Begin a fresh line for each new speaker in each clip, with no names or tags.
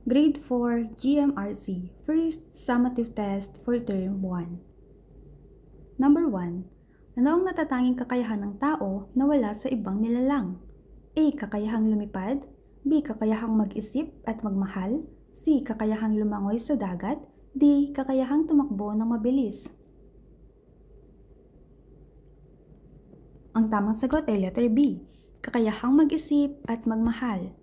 Grade 4 GMRC First Summative Test for Term 1. Number 1. Ano ang natatanging kakayahan ng tao na wala sa ibang nilalang? A. Kakayahang lumipad. B. Kakayahang mag-isip at magmahal. C. Kakayahang lumangoy sa dagat. D. Kakayahang tumakbo ng mabilis. Ang tamang sagot ay letter B. Kakayahang mag-isip at magmahal.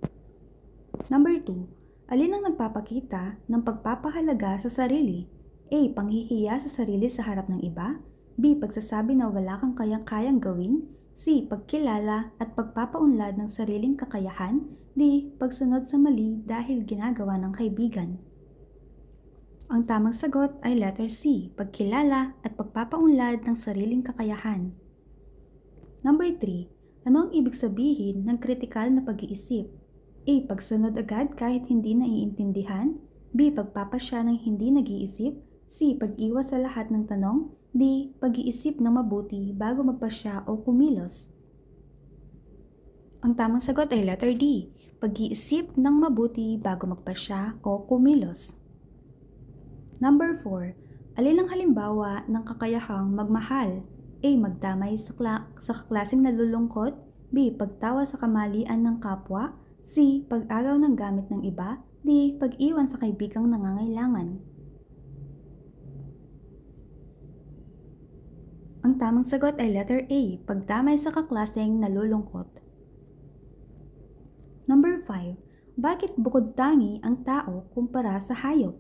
Number 2. Alin ang nagpapakita ng pagpapahalaga sa sarili? A. Panghihiya sa sarili sa harap ng iba. B. Pagsasabi na wala kang kayang gawin. C. Pagkilala at pagpapaunlad ng sariling kakayahan. D. Pagsunod sa mali dahil ginagawa ng kaibigan. Ang tamang sagot ay letter C. Pagkilala at pagpapaunlad ng sariling kakayahan. Number 3. Ano ang ibig sabihin ng kritikal na pag-iisip? A. Pagsunod agad kahit hindi naiintindihan. B. Pagpapasya ng hindi nag-iisip. C. Pag-iwas sa lahat ng tanong. D. Pag-iisip ng mabuti bago magpasya o kumilos. Ang tamang sagot ay letter D. Pag-iisip ng mabuti bago magpasya o kumilos. Number 4. Alin ang halimbawa ng kakayahang magmahal? A. Magdamay sa kaklaseng nalulungkot. B. Pagtawa sa kamalian ng kapwa. C. Pag-agaw ng gamit ng iba. D. Pag-iwan sa kaibigang nangangailangan. Ang tamang sagot ay letter A. Pagdamay sa kaklaseng nalulungkot. Number 5. Bakit bukod tangi ang tao kumpara sa hayop?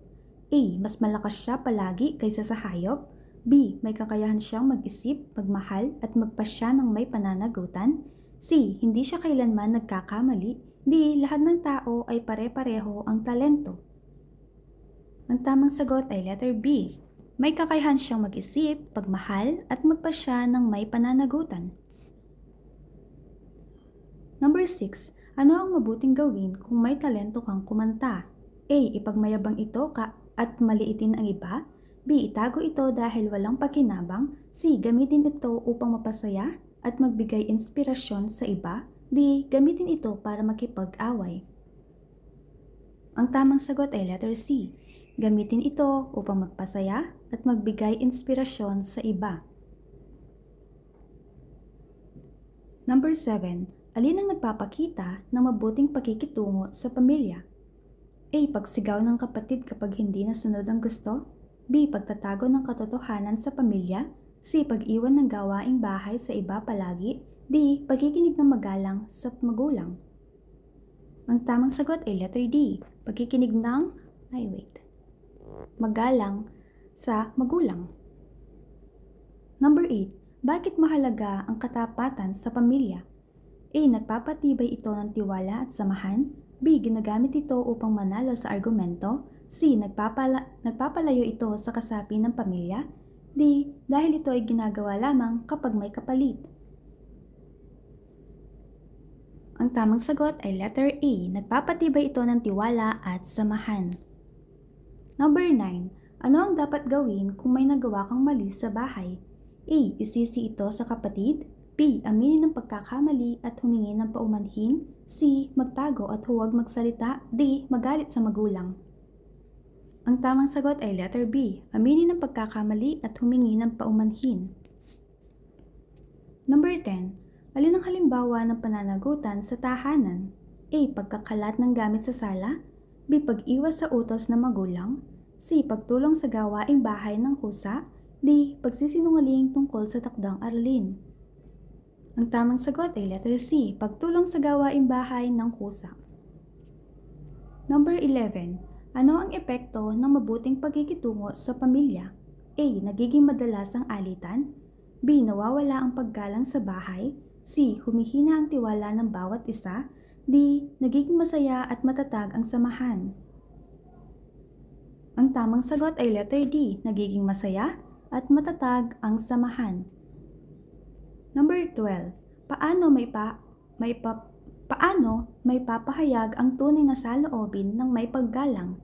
A. Mas malakas siya palagi kaysa sa hayop. B. May kakayahan siyang mag-isip, magmahal at magpasya ng may pananagutan. C. Hindi siya kailanman nagkakamali. D. Lahat ng tao ay pare-pareho ang talento. Ang tamang sagot ay letter B. May kakayahan siyang mag-isip, pagmahal at magpasya ng may pananagutan. Number 6. Ano ang mabuting gawin kung may talento kang kumanta? A. Ipagmayabang ito at maliitin ang iba. B. Itago ito dahil walang pakinabang. C. Gamitin ito upang mapasaya at magbigay inspirasyon sa iba. D. Gamitin ito para makipag-away. Ang tamang sagot ay letter C. Gamitin ito upang magpasaya at magbigay inspirasyon sa iba. Number 7. Alin ang nagpapakita ng mabuting pakikitungo sa pamilya? A. Pagsigaw ng kapatid kapag hindi nasunod ang gusto. B. Pagtatago ng katotohanan sa pamilya. C. Pag-iwan ng gawaing bahay sa iba palagi. D. Pagkikinig ng magalang sa magulang. Ang tamang sagot ay letter D. Pagkikinig ng magalang sa magulang. Number 8. Bakit mahalaga ang katapatan sa pamilya? A. Nagpapatibay ito ng tiwala at samahan. B. Ginagamit ito upang manalo sa argumento. C. Nagpapalayo ito sa kasapi ng pamilya. D. Dahil ito ay ginagawa lamang kapag may kapalit. Ang tamang sagot ay letter A. Nagpapatibay ito ng tiwala at samahan. Number 9. Ano ang dapat gawin kung may nagawa kang mali sa bahay? A. Isisi ito sa kapatid. B. Aminin ang pagkakamali at humingi ng paumanhin. C. Magtago at huwag magsalita. D. Magalit sa magulang. Ang tamang sagot ay letter B. Aminin ang pagkakamali at humingi ng paumanhin. Number 10. Alin ang halimbawa ng pananagutan sa tahanan? A. Pagkakalat ng gamit sa sala. B. Pag-iwas sa utos ng magulang. C. Pagtulong sa gawaing bahay ng kusa. D. Pagsisinungaling tungkol sa takdang aralin. Ang tamang sagot ay letter C. Pagtulong sa gawaing bahay ng kusa. Number 11. Ano ang epekto ng mabuting pagkikitungo sa pamilya? A. Nagiging madalas ang alitan. B. Nawawala ang paggalang sa bahay. C. Humihina ang tiwala ng bawat isa. D. Nagiging masaya at matatag ang samahan. Ang tamang sagot ay letter D. Nagiging masaya at matatag ang samahan. Number 12. Paano may papahayag ang tunay na saloobin ng may paggalang?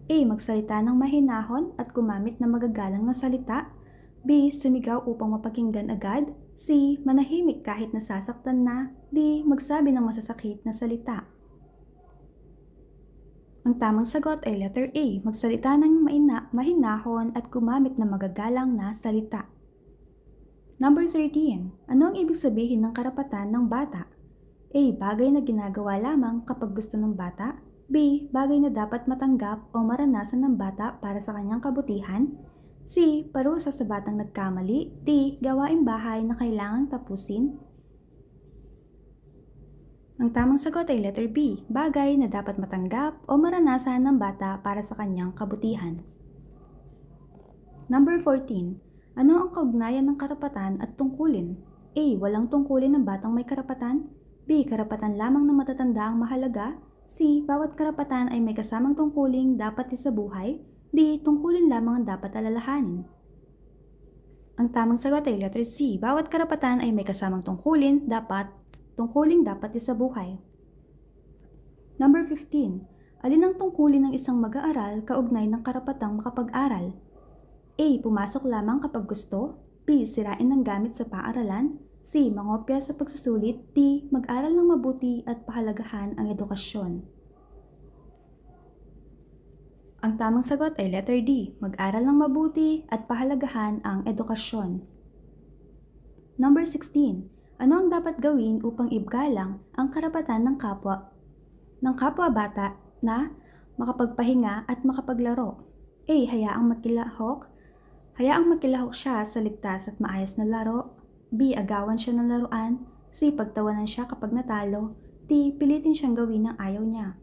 A. Magsalita ng mahinahon at gumamit ng magagalang na salita. B. Sumigaw upang mapakinggan agad. C. Manahimik kahit nasasaktan na. D. Magsabi ng masasakit na salita. Ang tamang sagot ay letter A, magsalita ng mahinahon at gumamit ng magagalang na salita. Number 13, ano ang ibig sabihin ng karapatan ng bata? A. Bagay na ginagawa lamang kapag gusto ng bata. B. Bagay na dapat matanggap o maranasan ng bata para sa kanyang kabutihan. C. Parusa sa batang nagkamali. D. Gawaing bahay na kailangang tapusin. Ang tamang sagot ay letter B, bagay na dapat matanggap o maranasan ng bata para sa kanyang kabutihan. Number 14, ano ang kaugnayan ng karapatan at tungkulin? A. Walang tungkulin ng batang may karapatan. B. Karapatan lamang ng matatanda ang mahalaga. C. Bawat karapatan ay may kasamang tungkuling dapat isabuhay. D. Tungkulin lamang ang dapat alalahanin. Ang tamang sagot ay letter C, bawat karapatan ay may kasamang tungkuling dapat isabuhay. Number 15. Alin ang tungkulin ng isang mag-aaral kaugnay ng karapatang makapag-aral? A. Pumasok lamang kapag gusto. B. Sirain ng gamit sa paaralan. C. Mangopya sa pagsusulit. D. Mag-aral ng mabuti at pahalagahan ang edukasyon. Ang tamang sagot ay letter D. Mag-aral ng mabuti at pahalagahan ang edukasyon. Number 16. Ano ang dapat gawin upang ibgalang ang karapatan ng kapwa bata na makapagpahinga at makapaglaro? A. Hayaang makilahok siya sa ligtas at maayos na laro. B. Agawan siya ng laruan. C. Pagtawanan siya kapag natalo. D. Pilitin siyang gawin ang ayaw niya.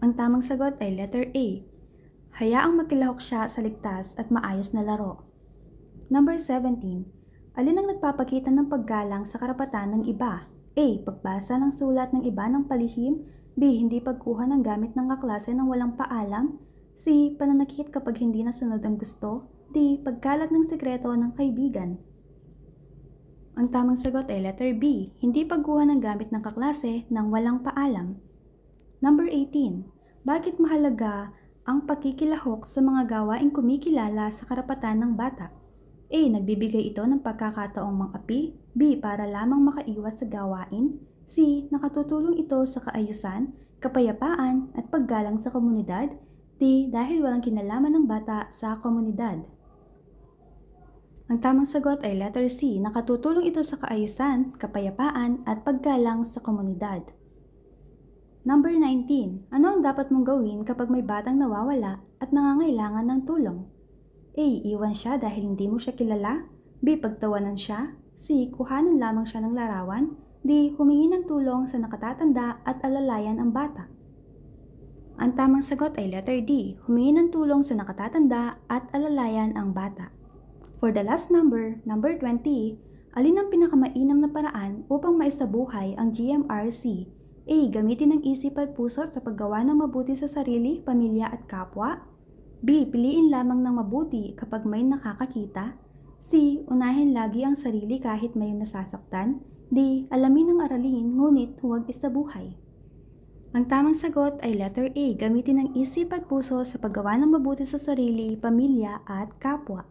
Ang tamang sagot ay letter A. Hayaang makilahok siya sa ligtas at maayos na laro. Number 17. Alin ang nagpapakita ng paggalang sa karapatan ng iba? A. Pagbasa ng sulat ng iba ng palihim. B. Hindi pagkuha ng gamit ng kaklase ng walang paalam. C. Pananakit kapag hindi nasunod ang gusto. D. Pagkalat ng sekreto ng kaibigan. Ang tamang sagot ay letter B. Hindi pagkuha ng gamit ng kaklase ng walang paalam. Number 18. Bakit mahalaga ang pagkikilahok sa mga gawaing kumikilala sa karapatan ng bata? A. Nagbibigay ito ng pagkakataong mang-api. B. Para lamang makaiwas sa gawain. C. Nakatutulong ito sa kaayusan, kapayapaan at paggalang sa komunidad. D. Dahil walang kinalaman ng bata sa komunidad. Ang tamang sagot ay letter C. Nakatutulong ito sa kaayusan, kapayapaan at paggalang sa komunidad. Number 19. Ano ang dapat mong gawin kapag may batang nawawala at nangangailangan ng tulong? A. Iwan siya dahil hindi mo siya kilala. B. Pagtawanan siya. C. Kuhanan lamang siya ng larawan. D. Humingi ng tulong sa nakatatanda at alalayan ang bata. Ang tamang sagot ay letter D. Humingi ng tulong sa nakatatanda at alalayan ang bata. For the last number 20, alin ang pinakamainam na paraan upang maisabuhay ang GMRC? A. Gamitin ang isip at puso sa paggawa ng mabuti sa sarili, pamilya at kapwa. B. Piliin lamang ng mabuti kapag may nakakakita. C. Unahin lagi ang sarili kahit may nasasaktan. D. Alamin ang aralin ngunit huwag isabuhay. Ang tamang sagot ay letter A. Gamitin ang isip at puso sa paggawa ng mabuti sa sarili, pamilya at kapwa.